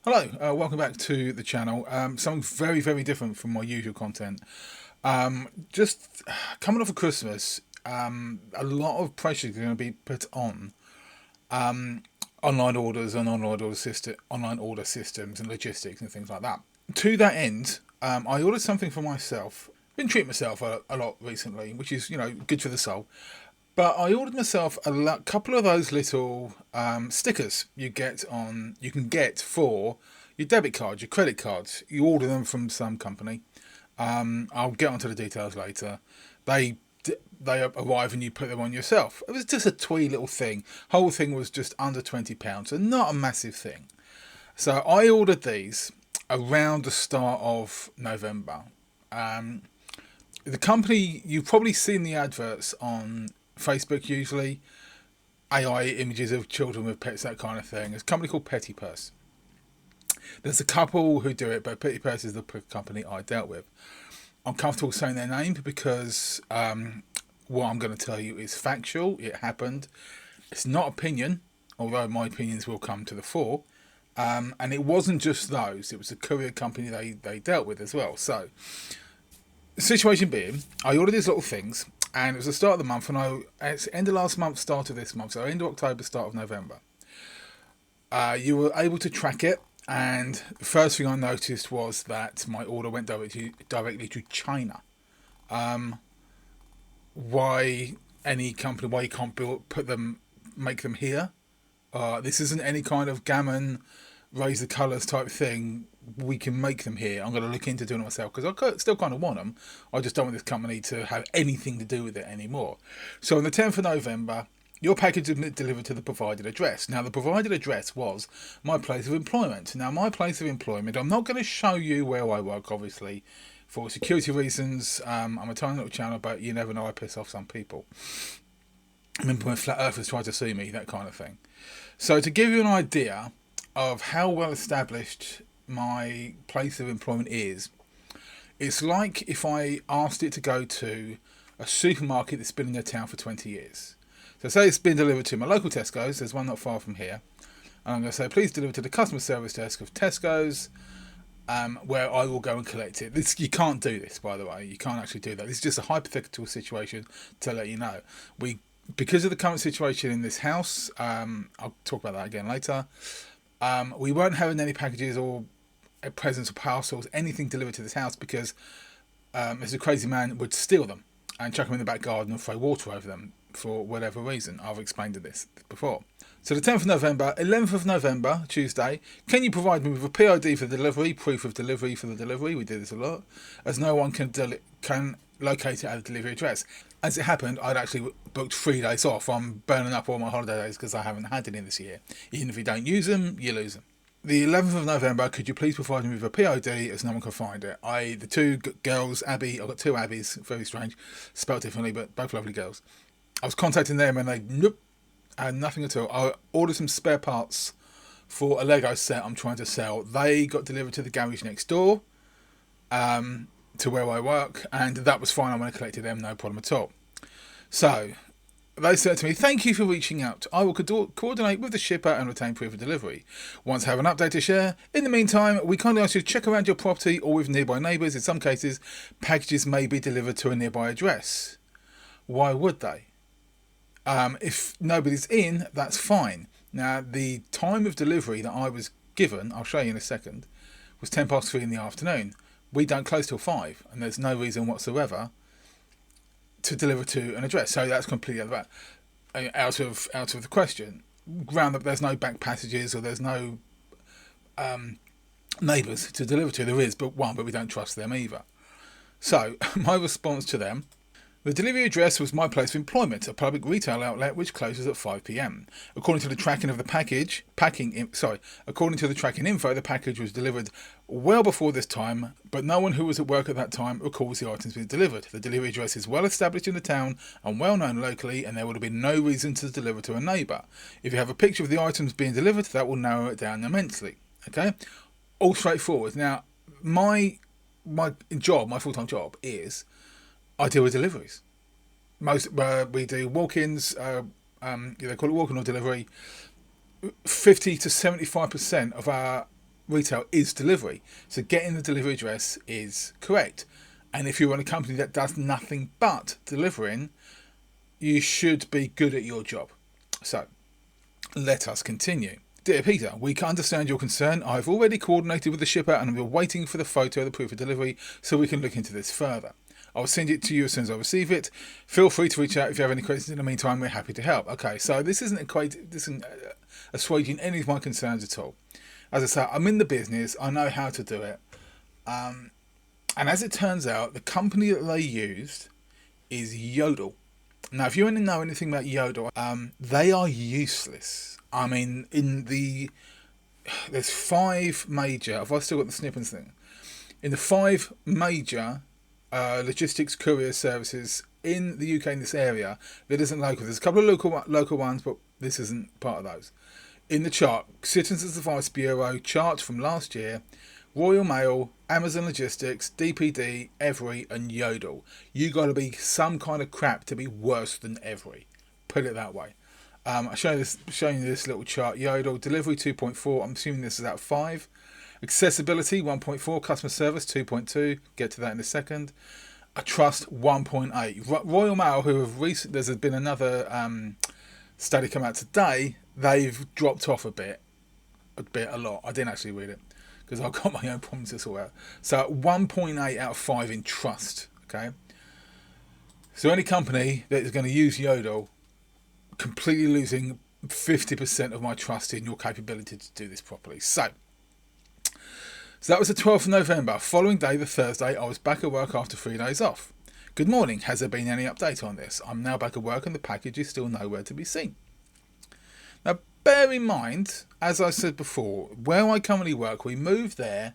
Hello, welcome back to the channel. Something very, very different from my usual content. Just coming off of Christmas, a lot of pressure is going to be put on online orders and online order systems and logistics and things like that. To that end, I ordered something for myself. Been treating myself a lot recently, which is good for the soul. But I ordered myself a couple of those little stickers you can get for your debit cards, your credit cards. You order them from some company. I'll get onto the details later. They they arrive and you put them on yourself. It was just a twee little thing. Whole thing was just under £20, so not a massive thing. So I ordered these around the start of November. Um, the company, you've probably seen the adverts on Facebook usually, AI images of children with pets, that kind of thing. There's a company called Petty Purse. There's a couple who do it, but Petty Purse is the company I dealt with. I'm comfortable saying their name because what I'm going to tell you is factual. It happened. It's not opinion, although my opinions will come to the fore. And it wasn't just those. It was a courier company they dealt with as well. So, the situation being, I ordered these little things, and it was the start of the month, and it's end of last month, start of this month, so end of October, start of November. You were able to track it, and the first thing I noticed was that my order went directly to China. Why any company? Why you can't make them here? This isn't any kind of gammon, raise the colours type thing. We can make them here. I'm going to look into doing it myself because I still kind of want them. I just don't want this company to have anything to do with it anymore. So on the 10th of November, your package was delivered to the provided address. Now, the provided address was my place of employment. Now, my place of employment, I'm not going to show you where I work, obviously, for security reasons. I'm a tiny little channel, but you never know, I piss off some people. I remember when flat earthers tried to sue me, that kind of thing. So to give you an idea of how well established my place of employment is, it's like if I asked it to go to a supermarket that's been in their town for 20 years. So say it's been delivered to my local Tesco's, there's one not far from here, and I'm going to say please deliver to the customer service desk of Tesco's, where I will go and collect it. You can't do this, by the way. You can't actually do that. This is just a hypothetical situation to let you know. Because of the current situation in this house, I'll talk about that again later. We weren't having any packages or presents or parcels, anything delivered to this house because there's a crazy man would steal them and chuck them in the back garden and throw water over them for whatever reason. I've explained this before. So the 10th of November, 11th of November, Tuesday, can you provide me with a PID for the delivery, proof of delivery for the delivery? We do this a lot, as no one can locate it at the delivery address. As it happened, I'd actually booked 3 days off. I'm burning up all my holiday days because I haven't had any this year. Even if you don't use them, you lose them. The 11th of November, could you please provide me with a PID as no one can find it? The two girls, Abby, I've got two Abbys, very strange, spelled differently, but both lovely girls. I was contacting them and nope, and nothing at all. I ordered some spare parts for a Lego set I'm trying to sell. They got delivered to the garage next door, to where I work, and that was fine. I went and collected them, no problem at all. So they said to me, thank you for reaching out. I will coordinate with the shipper and retain proof of delivery. Once I have an update to share. In the meantime, we kindly ask you to check around your property or with nearby neighbours. In some cases, packages may be delivered to a nearby address. Why would they? If nobody's in, that's fine. Now, the time of delivery that I was given, I'll show you in a second, was 3:10 in the afternoon. We don't close till 5, and there's no reason whatsoever to deliver to an address. So that's completely out of the question. Ground that there's no back passages or there's no neighbours to deliver to. There is but one, but we don't trust them either. So my response to them: the delivery address was my place of employment, a public retail outlet which closes at 5 p.m. According to the tracking of the according to the tracking info, the package was delivered well before this time, but no one who was at work at that time recalls the items being delivered. The delivery address is well established in the town and well known locally, and there would have been no reason to deliver to a neighbour. If you have a picture of the items being delivered, that will narrow it down immensely. Okay, all straightforward. Now, my full-time job is I deal with deliveries. We do walk-ins. They call it walk-in or delivery. 50 to 75% of our retail is delivery. So getting the delivery address is correct. And if you run a company that does nothing but delivering, you should be good at your job. So let us continue. Dear Peter, we can understand your concern. I've already coordinated with the shipper and we're waiting for the photo of the proof of delivery so we can look into this further. I'll send it to you as soon as I receive it. Feel free to reach out if you have any questions. In the meantime, we're happy to help. Okay, so this isn't assuaging any of my concerns at all. As I say, I'm in the business. I know how to do it. And as it turns out, the company that they used is Yodel. Now, if you want to know anything about Yodel, they are useless. I mean, there's 5 major. Have I still got the snippets thing? In the 5 major logistics courier services in the UK in this area, that isn't local. There's a couple of local ones, but this isn't part of those. In the chart, Citizens Advice Bureau chart from last year, Royal Mail, Amazon Logistics, DPD, Every, and Yodel. You got to be some kind of crap to be worse than Every. Put it that way. I'm showing you this little chart. Yodel, delivery 2.4. I'm assuming this is out of 5. Accessibility 1.4. Customer service 2.2. Get to that in a second. A trust 1.8. Royal Mail, who have there's been another study come out today. They've dropped off a lot. I didn't actually read it because I've got my own problems to sort out. So 1.8 out of 5 in trust. Okay. So any company that is going to use Yodel, completely losing 50% of my trust in your capability to do this properly. So that was the 12th of November. Following day, the Thursday, I was back at work after 3 days off. Good morning. Has there been any update on this? I'm now back at work and the package is still nowhere to be seen. Now, bear in mind, as I said before, where I currently work, we moved there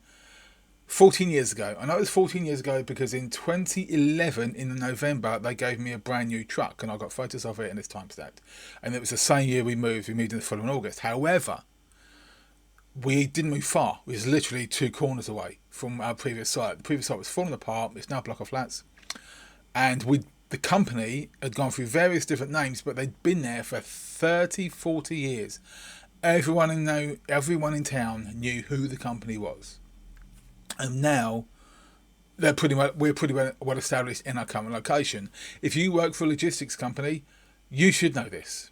14 years ago. I know it was 14 years ago because in 2011, in November, they gave me a brand new truck and I got photos of it and it's time-stamped. And it was the same year we moved. We moved in the following August. However, we didn't move far. It was literally 2 corners away from our previous site. The previous site was falling apart. It's now a block of flats. And the company had gone through various different names, but they'd been there for 30, 40 years. Everyone in town knew who the company was. And now we're pretty well established in our current location. If you work for a logistics company, you should know this.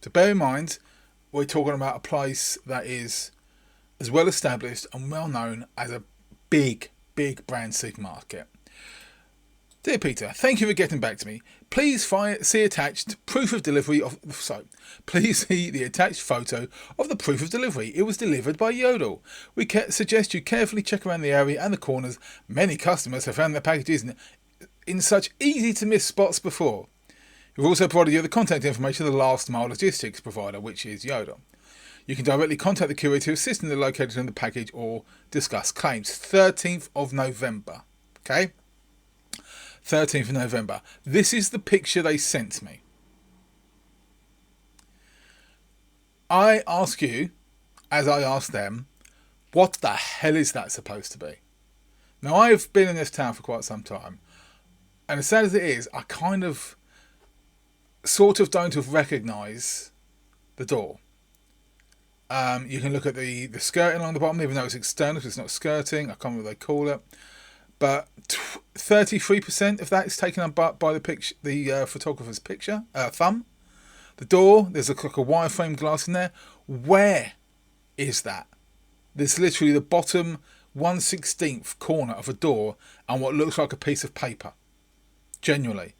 So bear in mind, we're talking about a place that is as well established and well known as a big brand supermarket. Dear Peter, thank you for getting back to me. Please see attached proof of delivery please see the attached photo of the proof of delivery. It was delivered by Yodel. We suggest you carefully check around the area and the corners. Many customers have found their packages in such easy to miss spots before. We've also provided you the contact information of the last mile logistics provider, which is Yodel. You can directly contact the courier to assist in the location of the package or discuss claims. 13th of November. Okay? 13th of November. This is the picture they sent me. I ask you, as I asked them, what the hell is that supposed to be? Now, I've been in this town for quite some time, and as sad as it is, I kind of sort of don't recognise the door. You can look at the skirting along the bottom, even though it's external, so it's not skirting. I can't remember what they call it. But 33% of that is taken up by the picture, the photographer's thumb. The door, there's like a wireframe glass in there. Where is that? There's literally the bottom 1/16th corner of a door and what looks like a piece of paper. Genuinely.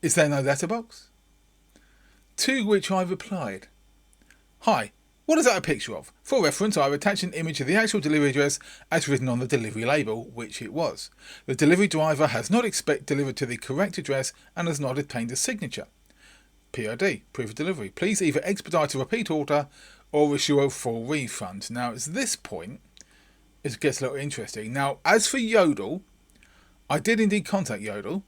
Is there no letterbox? To which I replied, hi. What is that a picture of? For reference, I've attached an image of the actual delivery address as written on the delivery label, which it was. The delivery driver has not delivered to the correct address and has not obtained a signature. POD, proof of delivery. Please either expedite a repeat order or issue a full refund. Now, it's this point it gets a little interesting. Now, as for Yodel, I did indeed contact Yodel.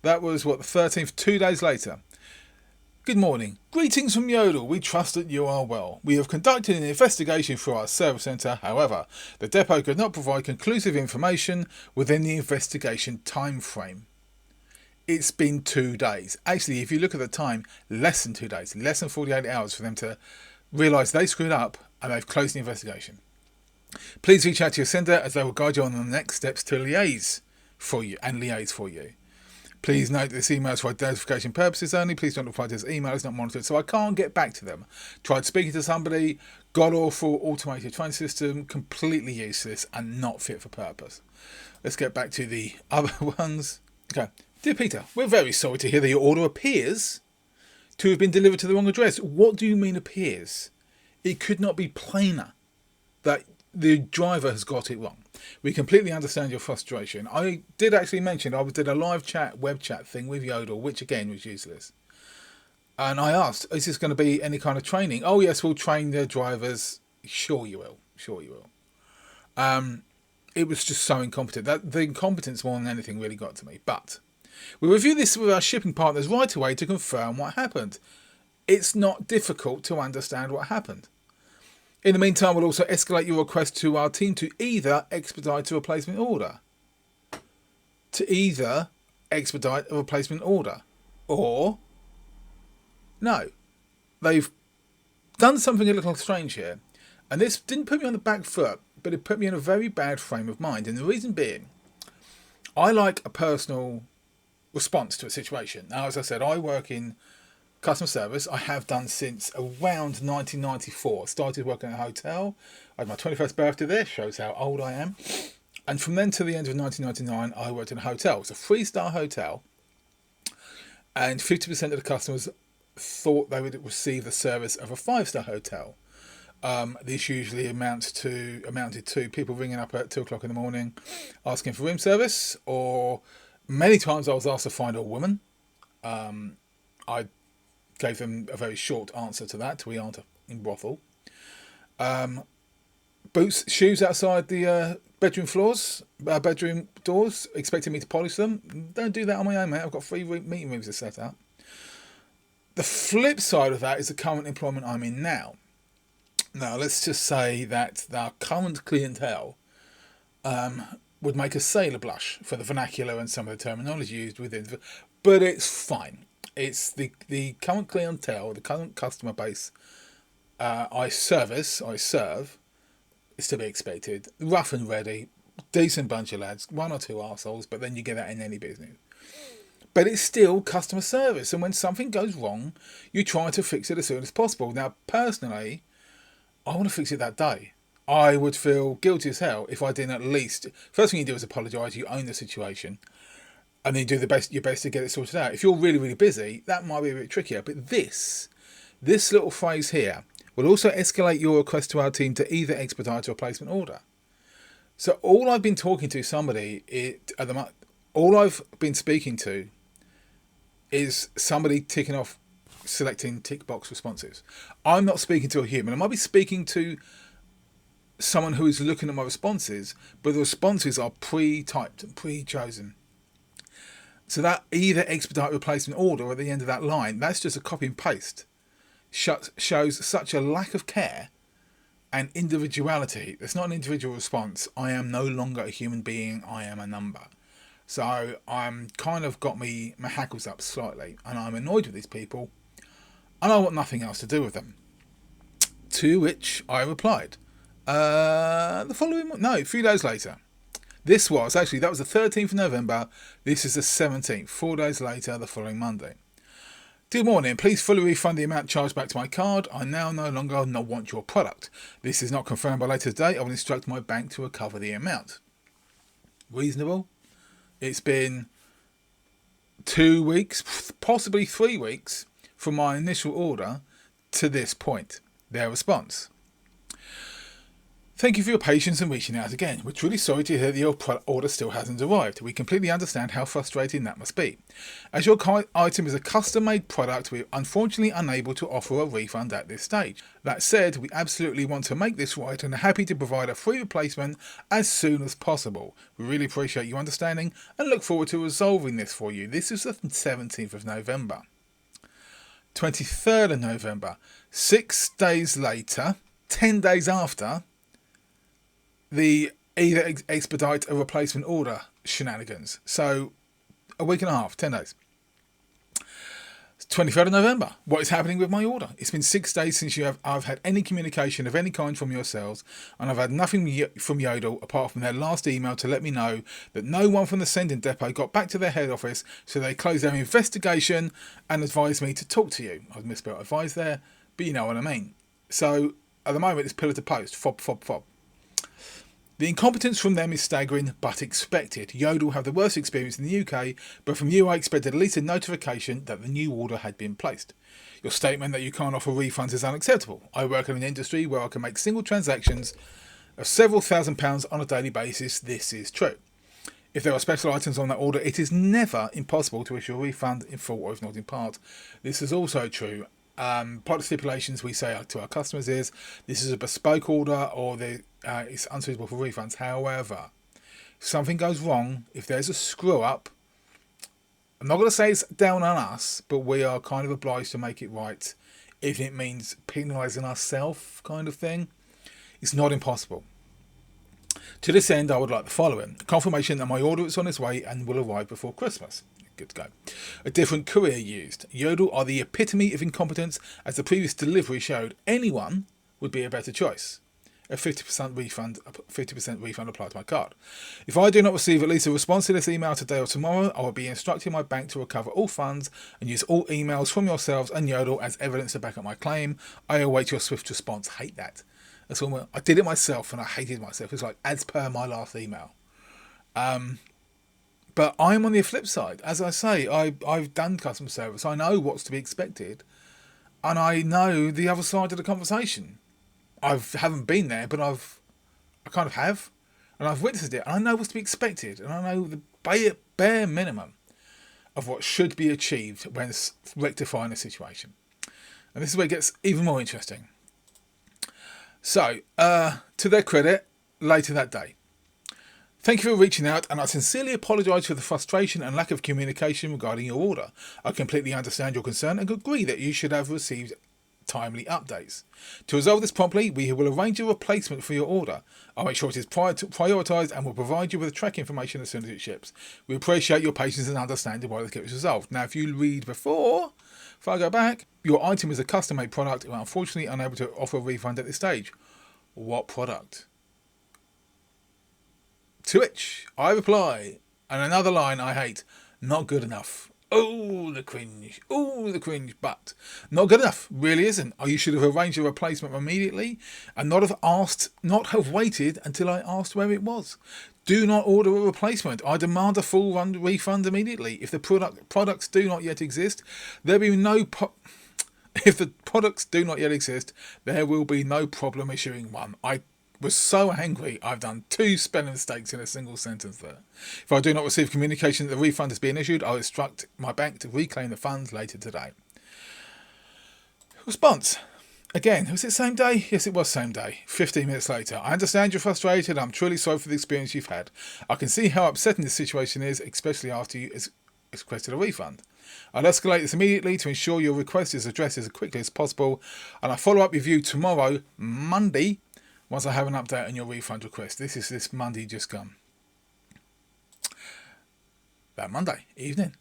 That was, the 13th, 2 days later. Good morning. Greetings from Yodel. We trust that you are well. We have conducted an investigation through our service centre. However, the depot could not provide conclusive information within the investigation time frame. It's been 2 days. Actually, if you look at the time, less than 2 days, less than 48 hours for them to realise they screwed up and they've closed the investigation. Please reach out to your sender as they will guide you on the next steps to liaise for you. Please note this email is for identification purposes only. Please don't reply to this email. It's not monitored, so I can't get back to them. Tried speaking to somebody, god awful automated train system, completely useless and not fit for purpose. Let's get back to the other ones. Okay. Dear Peter, we're very sorry to hear that your order appears to have been delivered to the wrong address. What do you mean appears? It could not be plainer that the driver has got it wrong. We completely understand your frustration. I did actually mention I did a live chat, web chat thing with Yodel, which again was useless. And I asked, is this going to be any kind of training? Oh yes, we'll train the drivers. Sure you will. It was just so incompetent. The incompetence more than anything really got to me. But we review this with our shipping partners right away to confirm what happened. It's not difficult to understand what happened. In the meantime, we'll also escalate your request to our team to either expedite a replacement order. Or, no. They've done something a little strange here. And this didn't put me on the back foot, but it put me in a very bad frame of mind. And the reason being, I like a personal response to a situation. Now, as I said, I work in customer service. I have done since around 1994. Started working at a hotel. I had my 21st birthday there. Shows how old I am. And from then to the end of 1999, I worked in a hotel. It was a 3-star hotel. And 50% of the customers thought they would receive the service of a 5-star hotel. This usually amounted to people ringing up at 2 o'clock in the morning asking for room service, or many times I was asked to find a woman. I gave them a very short answer to that. We aren't in brothel. Shoes outside the bedroom doors, expecting me to polish them. Don't do that on my own, mate. I've got 3 meeting rooms to set up. The flip side of that is the current employment I'm in now. Now, let's just say that our current clientele would make a sailor blush for the vernacular and some of the terminology used within. But it's fine. It's the current clientele, the current customer base I serve, is to be expected. Rough and ready, decent bunch of lads, 1 or 2 arseholes, but then you get that in any business. But it's still customer service, and when something goes wrong, you try to fix it as soon as possible. Now, personally, I want to fix it that day. I would feel guilty as hell if I didn't at least... First thing you do is apologise, you own the situation, and then you do your best to get it sorted out. If you're really, really busy, that might be a bit trickier. But this little phrase here will also escalate your request to our team to either expedite a replacement order. So all I've been talking to all I've been speaking to is somebody selecting tick box responses. I'm not speaking to a human. I might be speaking to someone who is looking at my responses, but the responses are pre-typed and pre-chosen. So that either expedite replacement order at the end of that line, that's just a copy and paste. Shows such a lack of care and individuality. It's not an individual response. I am no longer a human being. I am a number. So I'm kind of got my hackles up slightly, and I'm annoyed with these people, and I want nothing else to do with them. To which I replied, a few days later. That was the 13th of November. This is the 17th, 4 days later, the following Monday. Dear morning, please fully refund the amount charged back to my card. I now no longer want your product. This is not confirmed by later today. I will instruct my bank to recover the amount. Reasonable. It's been 2 weeks, possibly 3 weeks, from my initial order to this point. Their response: thank you for your patience in reaching out again. We're truly sorry to hear that your order still hasn't arrived. We completely understand how frustrating that must be. As your item is a custom-made product, we're unfortunately unable to offer a refund at this stage. That said, we absolutely want to make this right and are happy to provide a free replacement as soon as possible. We really appreciate your understanding and look forward to resolving this for you. This is the 17th of November. 23rd of November. 6 days later, 10 days after the either expedite a replacement order shenanigans. So a week and a half, 10 days. 23rd of November. What is happening with my order? It's been 6 days since I've had any communication of any kind from yourselves, and I've had nothing from Yodel apart from their last email to let me know that no one from the sending depot got back to their head office, so they closed their investigation and advised me to talk to you. I've misspelled advise there, but you know what I mean. So at the moment it's pillar to post, fob, fob, fob. The incompetence from them is staggering, but expected. Yodel have the worst experience in the UK, but from you I expected at least a notification that the new order had been placed. Your statement that you can't offer refunds is unacceptable. I work in an industry where I can make single transactions of several £1,000s on a daily basis. This is true. If there are special items on that order, it is never impossible to issue a refund in full or if not in part. This is also true. Part of the stipulations we say to our customers is this is a bespoke order or it's unsuitable for refunds. However, if something goes wrong, if there's a screw up, I'm not going to say it's down on us, but we are kind of obliged to make it right if it means penalising ourselves kind of thing. It's not impossible. To this end, I would like the following. Confirmation that my order is on its way and will arrive before Christmas. Good to go. A different courier used. Yodel are the epitome of incompetence, as the previous delivery showed. Anyone would be a better choice. A 50% refund applied to my card. If I do not receive at least a response to this email today or tomorrow, I will be instructing my bank to recover all funds and use all emails from yourselves and Yodel as evidence to back up my claim. I await your swift response. Hate that. That's all. I did it myself and I hated myself. It's like as per my last email. But I'm on the flip side. As I say, I've done customer service. I know what's to be expected. And I know the other side of the conversation. I haven't been there, but I kind of have. And I've witnessed it. And I know what's to be expected. And I know the bare minimum of what should be achieved when rectifying a situation. And this is where it gets even more interesting. So, to their credit, later that day. Thank you for reaching out, and I sincerely apologise for the frustration and lack of communication regarding your order. I completely understand your concern and agree that you should have received timely updates. To resolve this promptly, we will arrange a replacement for your order. I'll make sure it is prioritised and will provide you with the track information as soon as it ships. We appreciate your patience and understanding while this gets resolved. Now, if you read before I go back, your item is a custom-made product and we're unfortunately unable to offer a refund at this stage. What product? To which I reply, and another line I hate, not good enough. Oh, the cringe. Oh, the cringe. But not good enough. Really isn't. You should have arranged a replacement immediately and not have waited until I asked where it was. Do not order a replacement. I demand a full refund immediately. If the products do not yet exist, there will be no if the products do not yet exist, there will be no problem issuing one. I was so angry, I've done 2 spelling mistakes in a single sentence there. If I do not receive communication that the refund has been issued, I'll instruct my bank to reclaim the funds later today. Response. Again, was it same day? Yes, it was same day. 15 minutes later. I understand you're frustrated. I'm truly sorry for the experience you've had. I can see how upsetting this situation is, especially after you requested a refund. I'll escalate this immediately to ensure your request is addressed as quickly as possible, and I'll follow up with you tomorrow, Monday, once I have an update on your refund request. This is this Monday just gone. That Monday evening.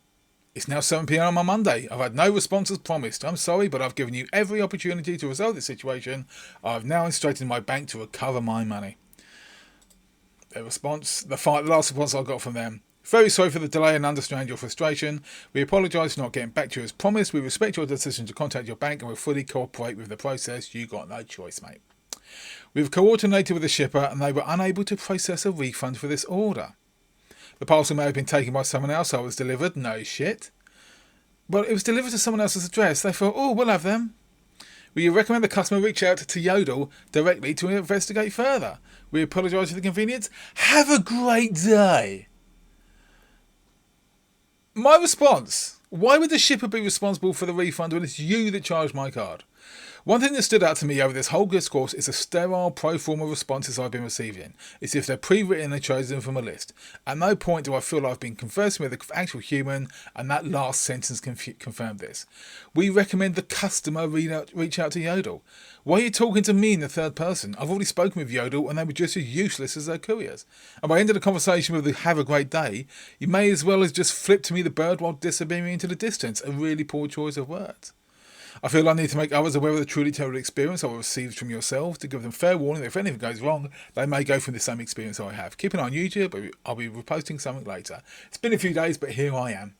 It's now 7 p.m. on Monday. I've had no response as promised. I'm sorry, but I've given you every opportunity to resolve this situation. I've now instructed my bank to recover my money. Their response, the last response I got from them. Very sorry for the delay and understand your frustration. We apologise for not getting back to you as promised. We respect your decision to contact your bank and will fully cooperate with the process. You got no choice, mate. We've coordinated with the shipper and they were unable to process a refund for this order. The parcel may have been taken by someone else. I was delivered. No shit. Well, it was delivered to someone else's address. They thought, oh, we'll have them. Will you recommend the customer reach out to Yodel directly to investigate further? We apologise for the inconvenience. Have a great day. My response. Why would the shipper be responsible for the refund when it's you that charged my card? One thing that stood out to me over this whole discourse is the sterile pro forma responses I've been receiving. It's if they're pre-written and chosen from a list. At no point do I feel like I've been conversing with an actual human, and that last sentence confirmed this. We recommend the customer reach out to Yodel. Why are you talking to me in the third person? I've already spoken with Yodel and they were just as useless as their couriers. And by the end of the conversation with the have a great day, you may as well have just flipped to me the bird while disappearing into the distance. A really poor choice of words. I feel I need to make others aware of the truly terrible experience I will receive from yourselves to give them fair warning that if anything goes wrong, they may go through the same experience I have. Keep an eye on YouTube, but I'll be reposting something later. It's been a few days, but here I am.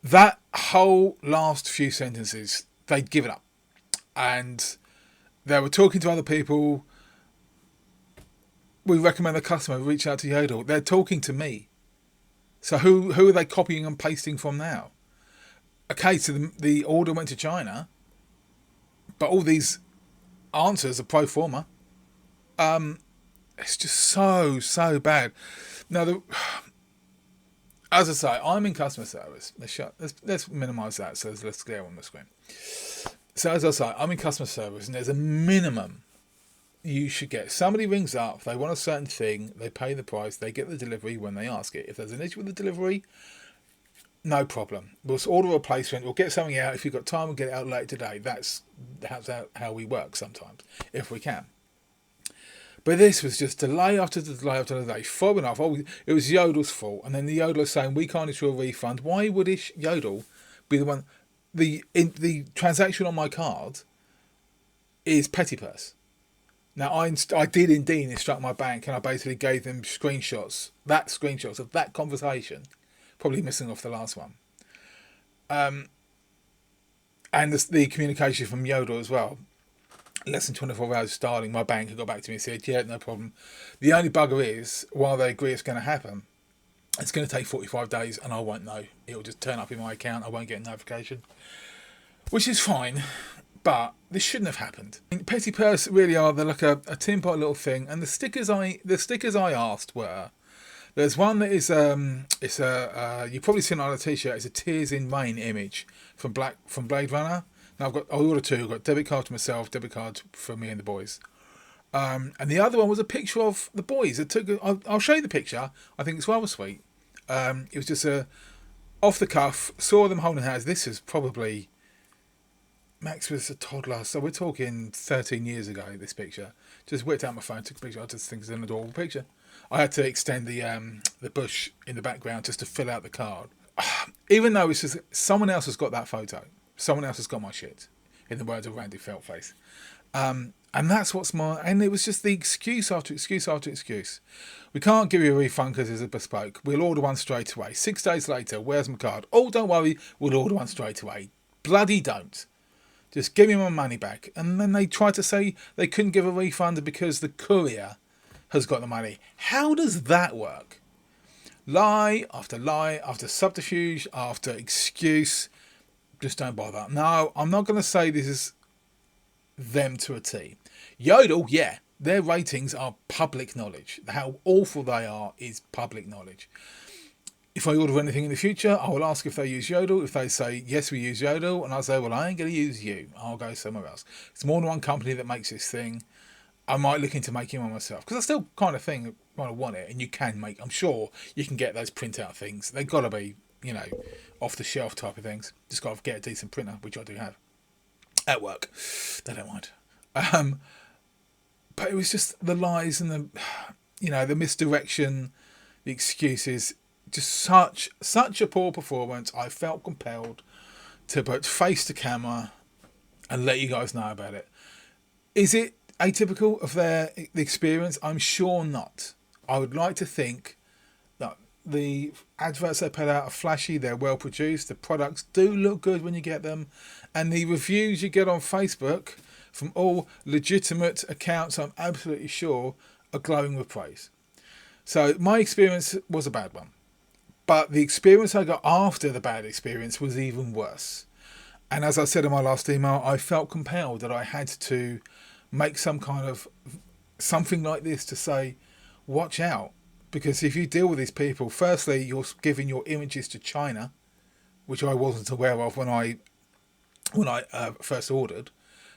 That whole last few sentences, they'd given up. And they were talking to other people. We recommend the customer reach out to Yodel. They're talking to me. So who are they copying and pasting from now? Okay, so the order went to China, but all these answers are pro forma. It's just so bad. Now, as I say, I'm in customer service. Let's minimise that. So let's get on the screen. So as I say, I'm in customer service, and there's a minimum you should get. Somebody rings up, they want a certain thing, they pay the price, they get the delivery when they ask it. If there's an issue with the delivery, no problem. We'll order a replacement. We'll get something out. If you've got time, we'll get it out later today. That's how we work sometimes, if we can. But this was just delay after delay after delay. Following off, it was Yodel's fault. And then the Yodeler saying, we can't issue a refund. Why would Yodel be the one? The transaction on my card is petty purse. Now, I did indeed instruct my bank, and I basically gave them screenshots of that conversation. Probably missing off the last one. And the communication from Yodel as well. Less than 24 hours starting, my bank had got back to me and said, yeah, no problem. The only bugger is, while they agree it's going to happen, it's going to take 45 days and I won't know. It'll just turn up in my account. I won't get a notification. Which is fine, but this shouldn't have happened. Petty purse really are, they're like a tin pot little thing. And the stickers I asked were, there's one that is you've probably seen it on a t-shirt. It's a Tears in Rain image from Blade Runner. Now I ordered two. I've got debit card to myself, debit card for me and the boys. And the other one was a picture of the boys. I'll show you the picture. I think it's rather sweet. It was just off the cuff. Saw them holding hands. This is probably, Max was a toddler, so we're talking 13 years ago. This picture, just whipped out my phone, took a picture. I just think it's an adorable picture. I had to extend the bush in the background just to fill out the card. Even though it's just someone else has got that photo. Someone else has got my shit, in the words of Randy Feltface. And that's and it was just the excuse after excuse after excuse. We can't give you a refund because it's a bespoke. We'll order one straight away. 6 days later, where's my card? Oh, don't worry, we'll order one straight away. Bloody don't. Just give me my money back. And then they tried to say they couldn't give a refund because the courier has got the money. How does that work? Lie after subterfuge after excuse. Just don't bother. No, I'm not going to say this is them to a T. Yodel, yeah, their ratings are public knowledge. How awful they are is public knowledge. If I order anything in the future, I will ask if they use Yodel. If they say, yes, we use Yodel, and I say, well, I ain't going to use you. I'll go somewhere else. It's more than one company that makes this thing. I might look into making one myself because I still kind of want it, and you can make. I'm sure you can get those printout things. They've got to be, off the shelf type of things. Just got to get a decent printer, which I do have at work. They don't mind. But it was just the lies and the misdirection, the excuses. Just such a poor performance. I felt compelled to put face to camera and let you guys know about it. Is it atypical of the experience? I'm sure not. I would like to think that the adverts they put out are flashy, they're well produced, the products do look good when you get them, and the reviews you get on Facebook from all legitimate accounts, I'm absolutely sure, are glowing with praise. So my experience was a bad one. But the experience I got after the bad experience was even worse. And as I said in my last email, I felt compelled that I had to make some kind of something like this to say, watch out. Because if you deal with these people, firstly, you're giving your images to China, which I wasn't aware of when I first ordered.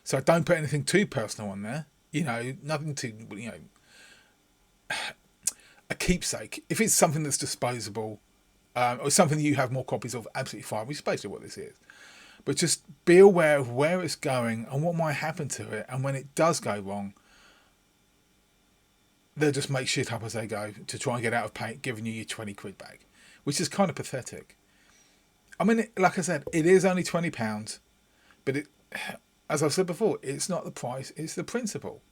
So don't put anything too personal on there. You know, nothing too, you know, a keepsake. If it's something that's disposable, or something that you have more copies of, absolutely fine. Which is basically what this is. But just be aware of where it's going and what might happen to it. And when it does go wrong, they'll just make shit up as they go to try and get out of pay, giving you your 20 quid back, which is kind of pathetic. I mean, like I said, it is only £20, but it, as I've said before, it's not the price, it's the principle.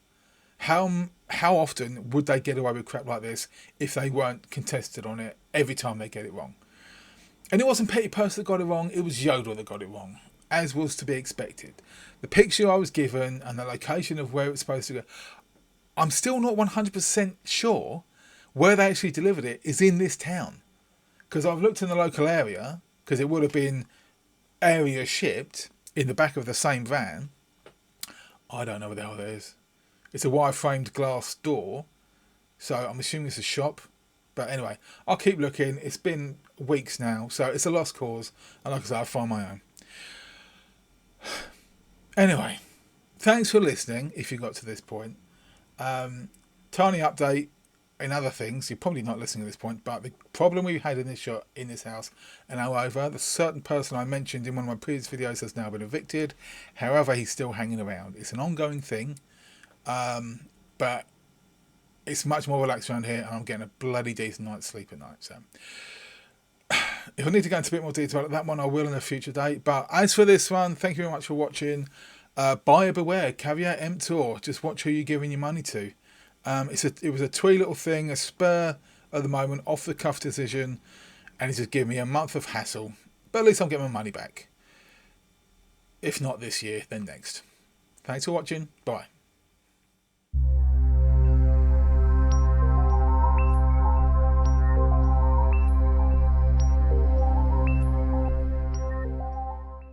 How often would they get away with crap like this if they weren't contested on it every time they get it wrong? And it wasn't Petty Purse that got it wrong, it was Yodel that got it wrong, as was to be expected. The picture I was given and the location of where it was supposed to go, I'm still not 100% sure where they actually delivered it is in this town. Because I've looked in the local area, because it would have been area shipped in the back of the same van. I don't know what the hell that is. It's a wire-framed glass door, so I'm assuming it's a shop. But anyway, I'll keep looking. It's been weeks now, so it's a lost cause. And like I said, I'll find my own. Anyway, thanks for listening if you got to this point. Tiny update in other things. You're probably not listening at this point, but the problem we had in this house are now over. The certain person I mentioned in one of my previous videos has now been evicted. However, he's still hanging around. It's an ongoing thing. But it's much more relaxed around here, and I'm getting a bloody decent night's sleep at night. So if I need to go into a bit more detail about that one, I will in a future date. But as for this one, thank you very much for watching. Buyer beware, caveat emptor. Just watch who you're giving your money to. It was a twee little thing, a spur at the moment, off the cuff decision, and it's just given me a month of hassle. But at least I'm getting my money back. If not this year, then next. Thanks for watching. Bye.